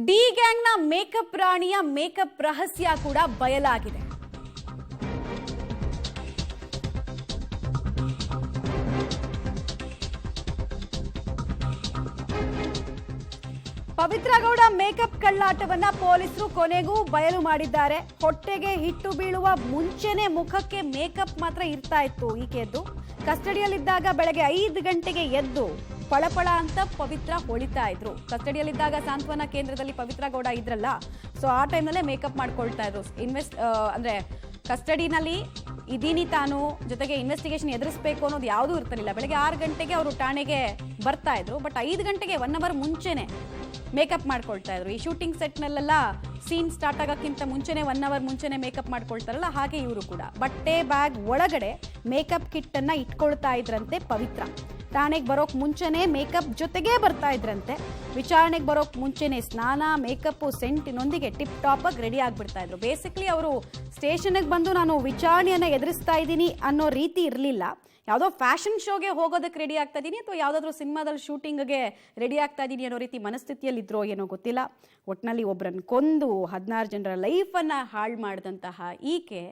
D ಗ್ಯಾಂಗ್ನ makeup ರಾಣಿಯ makeup ರಹಸ್ಯ ಕೂಡ ಬಯಲಾಗಿದೆ. ಪವಿತ್ರ ಗೌಡ ಮೇಕಪ್ ಕಳ್ಳಾಟವನ್ನ ಪೊಲೀಸರು ಕೊನೆಗೂ ಬಯಲು ಮಾಡಿದ್ದಾರೆ. ಹೊಟ್ಟೆಗೆ ಹಿಟ್ಟು ಬೀಳುವ ಮುಂಚೆನೆ ಮುಖಕ್ಕೆ ಮೇಕಪ್ ಮಾತ್ರ ಇರ್ತಾ ಇತ್ತು ಈಕೆದ್ದು. ಕಸ್ಟಡಿಯಲ್ಲಿದ್ದಾಗ ಬೆಳಗ್ಗೆ 5 ಗಂಟೆಗೆ ಎದ್ದು ಪಳಪಳ ಅಂತ ಪವಿತ್ರ ಹೊಳಿತಾ ಇದ್ರು. ಕಸ್ಟಡಿಯಲ್ಲಿದ್ದಾಗ ಸಾಂತ್ವನ ಕೇಂದ್ರದಲ್ಲಿ ಪವಿತ್ರ ಗೌಡ ಇದ್ರಲ್ಲ, ಸೊ ಆ ಟೈಮ್ನಲ್ಲೇ ಮೇಕಪ್ ಮಾಡ್ಕೊಳ್ತಾ ಇದ್ರು. ಅಂದ್ರೆ ಕಸ್ಟಡಿನಲ್ಲಿ ಇದೀನಿ ತಾನು, ಜೊತೆಗೆ ಇನ್ವೆಸ್ಟಿಗೇಷನ್ ಎದುರಿಸಬೇಕು ಅನ್ನೋದು ಯಾವುದೂ ಇರ್ತಿರಲಿಲ್ಲ. ಬೆಳಗ್ಗೆ 6 ಗಂಟೆಗೆ ಅವರು ಠಾಣೆಗೆ ಬರ್ತಾ ಇದ್ರು, ಬಟ್ 5 ಗಂಟೆಗೆ 1 ಅವರ್ ಮುಂಚೆನೆ ಮೇಕಪ್ ಮಾಡ್ಕೊಳ್ತಾ ಇದ್ರು. ಈ ಶೂಟಿಂಗ್ ಸೆಟ್ನಲ್ಲೆಲ್ಲ ಸೀನ್ ಸ್ಟಾರ್ಟ್ ಆಗೋಕ್ಕಿಂತ ಮುಂಚೆನೆ 1 ಅವರ್ ಮುಂಚೆನೆ ಮೇಕಪ್ ಮಾಡ್ಕೊಳ್ತಾರಲ್ಲ, ಹಾಗೆ ಇವರು ಕೂಡ ಬಟ್ಟೆ ಬ್ಯಾಗ್ ಒಳಗಡೆ ಮೇಕಪ್ ಕಿಟ್ ಅನ್ನ ಇಟ್ಕೊಳ್ತಾ ಇದ್ರಂತೆ. ಪವಿತ್ರ ಠಾಣೆಗೆ ಬರೋಕ್ ಮುಂಚೆನೆ ಮೇಕಪ್ ಜೊತೆಗೆ ಬರ್ತಾ ಇದ್ರಂತೆ. ವಿಚಾರಣೆಗೆ ಬರೋಕ್ ಮುಂಚೆನೆ ಸ್ನಾನ, ಮೇಕಪ್, ಸೆಂಟಿನೊಂದಿಗೆ ಟಿಪ್ ಟಾಪ್ ಆಗಿ ರೆಡಿ ಆಗ್ಬಿಡ್ತಾ ಇದ್ರು. ಬೇಸಿಕ್ಲಿ ಅವರು ಸ್ಟೇಷನ್ಗೆ ಬಂದು ನಾನು ವಿಚಾರಣೆಯನ್ನ ಎದುರಿಸ್ತಾ ಇದ್ದೀನಿ ಅನ್ನೋ ರೀತಿ ಇರಲಿಲ್ಲ. ಯಾವುದೋ ಫ್ಯಾಷನ್ ಶೋಗೆ ಹೋಗೋದಕ್ಕೆ ರೆಡಿ ಆಗ್ತಾ ಇದ್ದೀನಿ ಅಥವಾ ಯಾವುದಾದ್ರೂ ಸಿನಿಮಾದಲ್ಲಿ ಶೂಟಿಂಗ್ಗೆ ರೆಡಿ ಆಗ್ತಾ ಇದ್ದೀನಿ ಅನ್ನೋ ರೀತಿ ಮನಸ್ಥಿತಿಯಲ್ಲಿ ಇದ್ರೋ ಏನೋ ಗೊತ್ತಿಲ್ಲ. ಒಟ್ಟಿನಲ್ಲಿ ಒಬ್ಬರನ್ನು ಕೊಂದು 16 ಜನರ ಲೈಫನ್ನು ಹಾಳು ಮಾಡಿದಂತಹ ಈಕೆ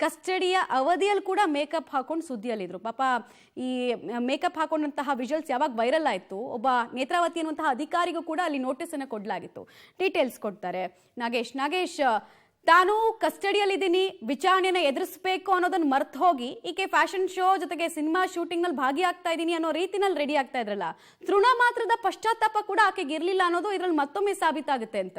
ಕಸ್ಟಡಿಯ ಅವಧಿಯಲ್ಲಿ ಕೂಡ ಮೇಕಪ್ ಹಾಕೊಂಡು ಸುದ್ದಿಯಲ್ಲಿದ್ರು. ಪಾಪ ಈ ಮೇಕಪ್ ಹಾಕೊಂಡಂತಹ ವಿಜುವಲ್ಸ್ ಯಾವಾಗ ವೈರಲ್ ಆಯಿತು, ಒಬ್ಬ ನೇತ್ರಾವತಿ ಅನ್ನುವಂತಹ ಅಧಿಕಾರಿಗೂ ಕೂಡ ಅಲ್ಲಿ ನೋಟಿಸನ್ನು ಕೊಡಲಾಗಿತ್ತು. ಡೀಟೇಲ್ಸ್ ಕೊಡ್ತಾರೆ ನಾಗೇಶ್. ತಾನು ಕಸ್ಟಡಿಯಲ್ಲಿದ್ದೀನಿ, ವಿಚಾರಣೆನ ಎದುರಿಸಬೇಕು ಅನ್ನೋದನ್ನ ಮರ್ತು ಹೋಗಿ ಈಕೆ ಫ್ಯಾಷನ್ ಶೋ ಜೊತೆಗೆ ಸಿನಿಮಾ ಶೂಟಿಂಗ್ ನಲ್ಲಿ ಭಾಗಿಯಾಗ್ತಾ ಇದ್ದೀನಿ ಅನ್ನೋ ರೀತಿನಲ್ಲಿ ರೆಡಿ ಆಗ್ತಾ ಇದ್ರಲ್ಲ, ತೃಣ ಮಾತ್ರದ ಪಶ್ಚಾತ್ತಾಪ ಕೂಡ ಆಕೆಗೆ ಇರಲಿಲ್ಲ ಅನ್ನೋದು ಇದರಲ್ಲಿ ಮತ್ತೊಮ್ಮೆ ಸಾಬೀತಾಗುತ್ತೆ ಅಂತ.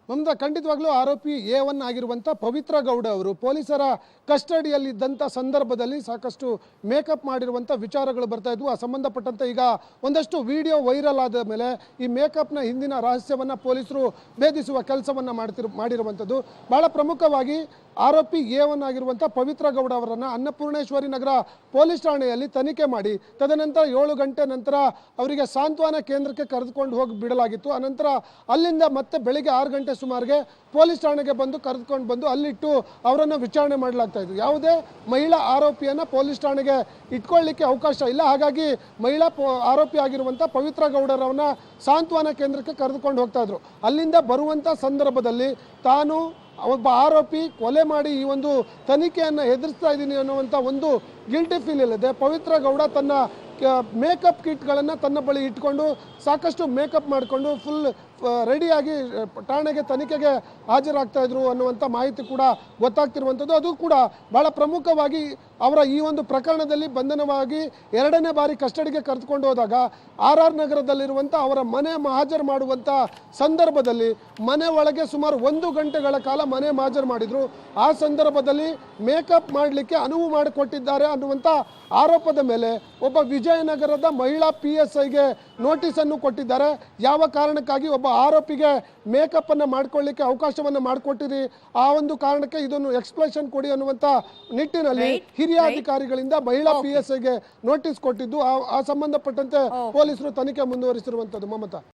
ಮಮತಾ, ಖಂಡಿತವಾಗ್ಲೂ ಆರೋಪಿ A1 ಆಗಿರುವಂಥ ಪವಿತ್ರ ಗೌಡ ಅವರು ಪೊಲೀಸರ ಕಸ್ಟಡಿಯಲ್ಲಿದ್ದಂಥ ಸಂದರ್ಭದಲ್ಲಿ ಸಾಕಷ್ಟು ಮೇಕಪ್ ಮಾಡಿರುವಂಥ ವಿಚಾರಗಳು ಬರ್ತಾ ಇದ್ವು. ಆ ಸಂಬಂಧಪಟ್ಟಂತೆ ಈಗ ಒಂದಷ್ಟು ವಿಡಿಯೋ ವೈರಲ್ ಆದ ಮೇಲೆ ಈ ಮೇಕಪ್ನ ಹಿಂದಿನ ರಹಸ್ಯವನ್ನು ಪೊಲೀಸರು ಭೇದಿಸುವ ಕೆಲಸವನ್ನು ಮಾಡಿರುವಂಥದ್ದು. ಬಹಳ ಪ್ರಮುಖವಾಗಿ ಆರೋಪಿ A1 ಆಗಿರುವಂಥ ಪವಿತ್ರ ಗೌಡ ಅವರನ್ನು ಅನ್ನಪೂರ್ಣೇಶ್ವರಿ ನಗರ ಪೊಲೀಸ್ ಠಾಣೆಯಲ್ಲಿ ತನಿಖೆ ಮಾಡಿ ತದನಂತರ 7 ಗಂಟೆ ನಂತರ ಅವರಿಗೆ ಸಾಂತ್ವನ ಕೇಂದ್ರಕ್ಕೆ ಕರೆದುಕೊಂಡು ಹೋಗಿ ಬಿಡಲಾಗಿತ್ತು. ಅನಂತರ ಅಲ್ಲಿಂದ ಮತ್ತೆ ಬೆಳಿಗ್ಗೆ 6 ಗಂಟೆ ಸುಮಾರಿಗೆ ಪೊಲೀಸ್ ಠಾಣೆಗೆ ಕರೆದುಕೊಂಡು ಬಂದು ಅಲ್ಲಿಟ್ಟು ಅವರನ್ನು ವಿಚಾರಣೆ ಮಾಡಲಾಗ್ತಾ ಇತ್ತು. ಯಾವುದೇ ಮಹಿಳಾ ಆರೋಪಿಯನ್ನು ಪೊಲೀಸ್ ಠಾಣೆಗೆ ಇಟ್ಕೊಳ್ಳಿಕ್ಕೆ ಅವಕಾಶ ಇಲ್ಲ. ಹಾಗಾಗಿ ಮಹಿಳಾ ಆರೋಪಿ ಆಗಿರುವಂಥ ಪವಿತ್ರ ಗೌಡರವನ್ನ ಸಾಂತ್ವನ ಕೇಂದ್ರಕ್ಕೆ ಕರೆದುಕೊಂಡು ಹೋಗ್ತಾ ಇದ್ರು. ಅಲ್ಲಿಂದ ಬರುವಂಥ ಸಂದರ್ಭದಲ್ಲಿ ತಾನು ಒಬ್ಬ ಆರೋಪಿ ಕೊಲೆ ಮಾಡಿ ಈ ಒಂದು ತನಿಖೆಯನ್ನು ಎದುರಿಸ್ತಾ ಇದ್ದೀನಿ ಅನ್ನುವಂಥ ಒಂದು ಗಿಲ್ಟಿ ಫೀಲ್ ಇಲ್ಲದೆ ಪವಿತ್ರ ಗೌಡ ತನ್ನ ಮೇಕಪ್ ಕಿಟ್ಗಳನ್ನು ತನ್ನ ಬಳಿ ಇಟ್ಕೊಂಡು ಸಾಕಷ್ಟು ಮೇಕಪ್ ಮಾಡಿಕೊಂಡು ಫುಲ್ ರೆಡಿಯಾಗಿ ಠಾಣೆಗೆ ತನಿಖೆಗೆ ಹಾಜರಾಗ್ತಾ ಇದ್ರು ಅನ್ನುವಂಥ ಮಾಹಿತಿ ಕೂಡ ಗೊತ್ತಾಗ್ತಿರುವಂಥದ್ದು. ಅದು ಕೂಡ ಬಹಳ ಪ್ರಮುಖವಾಗಿ ಅವರ ಈ ಒಂದು ಪ್ರಕರಣದಲ್ಲಿ ಬಂಧನವಾಗಿ 2ನೇ ಬಾರಿ ಕಸ್ಟಡಿಗೆ ಕರೆದುಕೊಂಡು ಹೋದಾಗ RR ನಗರದಲ್ಲಿರುವಂಥ ಅವರ ಮನೆ ಮಹಾಜರು ಮಾಡುವಂಥ ಸಂದರ್ಭದಲ್ಲಿ ಮನೆ ಒಳಗೆ ಸುಮಾರು 1 ಗಂಟೆಗಳ ಕಾಲ ಮನೆ ಮಹಾಜರು ಮಾಡಿದ್ರು. ಆ ಸಂದರ್ಭದಲ್ಲಿ ಮೇಕಪ್ ಮಾಡಲಿಕ್ಕೆ ಅನುವು ಮಾಡಿಕೊಟ್ಟಿದ್ದಾರೆ ಅನ್ನುವಂಥ ಆರೋಪದ ಮೇಲೆ ಒಬ್ಬ ವಿಜಯನಗರದ ಮಹಿಳಾ PSIಗೆ ನೋಟಿಸನ್ನು ಕೊಟ್ಟಿದ್ದಾರೆ. ಯಾವ ಕಾರಣಕ್ಕಾಗಿ ಒಬ್ಬ ಆರೋಪಿಗೆ ಮೇಕಪ್ ಅನ್ನು ಮಾಡ್ಕೊಳ್ಳಿಕ್ಕೆ ಅವಕಾಶವನ್ನು ಮಾಡಿಕೊಟ್ಟಿರಿ, ಆ ಒಂದು ಕಾರಣಕ್ಕೆ ಇದನ್ನು ಎಕ್ಸ್ಪ್ಲೇಷನ್ ಕೊಡಿ ಅನ್ನುವಂಥ ನಿಟ್ಟಿನಲ್ಲಿ ಹಿರಿಯ ಅಧಿಕಾರಿಗಳಿಂದ ಮಹಿಳಾ PSIಗೆ ನೋಟಿಸ್ ಕೊಟ್ಟಿದ್ದು. ಆ ಸಂಬಂಧಪಟ್ಟಂತೆ ಪೊಲೀಸರು ತನಿಖೆ ಮುಂದುವರಿಸಿರುವಂಥದ್ದು. ಮಮತಾ.